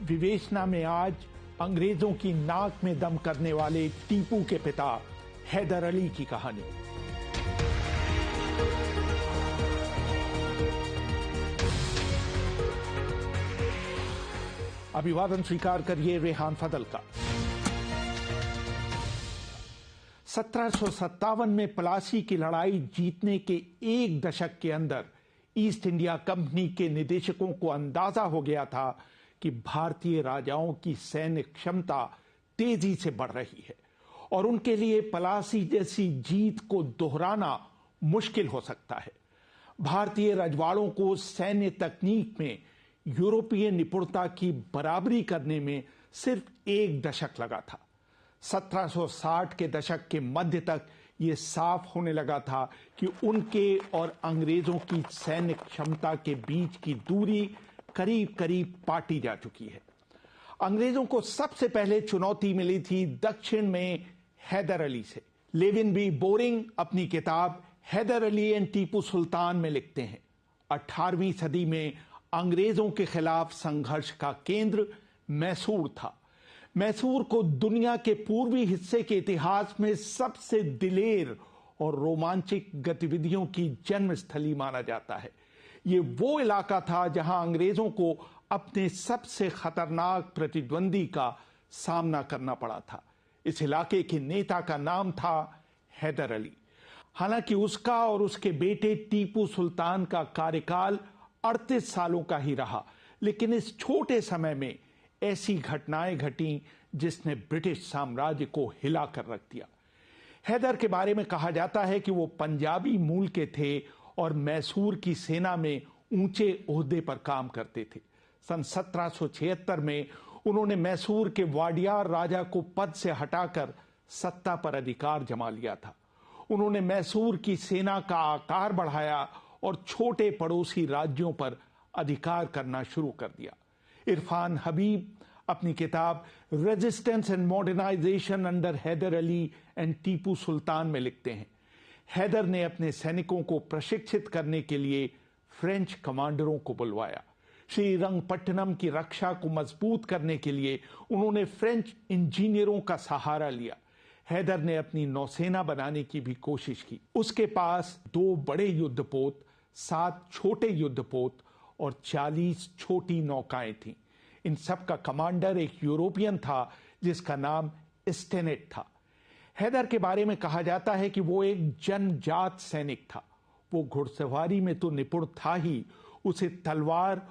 विवेचना में आज अंग्रेजों की नाक में दम करने वाले टीपू के पिता हैदर अली की कहानी। अभिवादन स्वीकार करिए रेहान फजल का। 1757 में प्लासी की लड़ाई जीतने के एक दशक के अंदर ईस्ट इंडिया कंपनी के निदेशकों को अंदाजा हो गया था कि भारतीय राजाओं की सैन्य क्षमता तेजी से बढ़ रही है और उनके लिए प्लासी जैसी जीत को दोहराना मुश्किल हो सकता है। भारतीय रजवाड़ों को सैन्य तकनीक में यूरोपीय निपुणता की बराबरी करने में सिर्फ एक दशक लगा था। 1760 के दशक के मध्य तक ये साफ होने लगा था कि उनके और अंग्रेजों की सैन्य क्षमता के बीच की दूरी करीब करीब पाटी जा चुकी है। अंग्रेजों को सबसे पहले चुनौती मिली थी दक्षिण में हैदर अली से। लेविन बी बोरिंग अपनी किताब हैदर अली एंड टीपू सुल्तान में लिखते हैं, 18वीं सदी में अंग्रेजों के खिलाफ संघर्ष का केंद्र मैसूर था। मैसूर को दुनिया के पूर्वी हिस्से के इतिहास में सबसे दिलेर और रोमांचक गतिविधियों की जन्मस्थली माना जाता है। ये वो इलाका था जहां अंग्रेजों को अपने सबसे खतरनाक प्रतिद्वंदी का सामना करना पड़ा था। इस इलाके के नेता का नाम था हैदर अली। हालांकि उसका और उसके बेटे टीपू सुल्तान का कार्यकाल 38 सालों का ही रहा, लेकिन इस छोटे समय में ऐसी घटनाएं घटी जिसने ब्रिटिश साम्राज्य को हिला कर रख दिया। हैदर के बारे में कहा जाता है कि वो पंजाबी मूल के थे और मैसूर की सेना में ऊंचे ओहदे पर काम करते थे। सन 1776 में उन्होंने मैसूर के वाडियार राजा को पद से हटाकर सत्ता पर अधिकार जमा लिया था। उन्होंने मैसूर की सेना का आकार बढ़ाया और छोटे पड़ोसी राज्यों पर अधिकार करना शुरू कर दिया। इरफान हबीब अपनी किताब resistance and modernisation under Haidar Ali and Tipu Sultan में लिखते हैं, हैदर ने अपने सैनिकों को प्रशिक्षित करने के लिए फ्रेंच कमांडरों को बुलवाया। श्रीरंगपट्टनम की रक्षा को मजबूत करने के लिए उन्होंने फ्रेंच इंजीनियरों का सहारा लिया। हैदर ने अपनी नौसेना बनाने की भी कोशिश की। उसके पास 2 बड़े युद्धपोत, 7 छोटे युद्धपोत और 40 छोटी नौकाएं थीं। इन सब का कमांडर एक यूरोपियन था जिसका नाम स्टेनेट था। हैदर के बारे में कहा जाता है कि वो एक जनजात सैनिक था। वो घुड़सवारी में तो निपुण था ही, उसे तलवार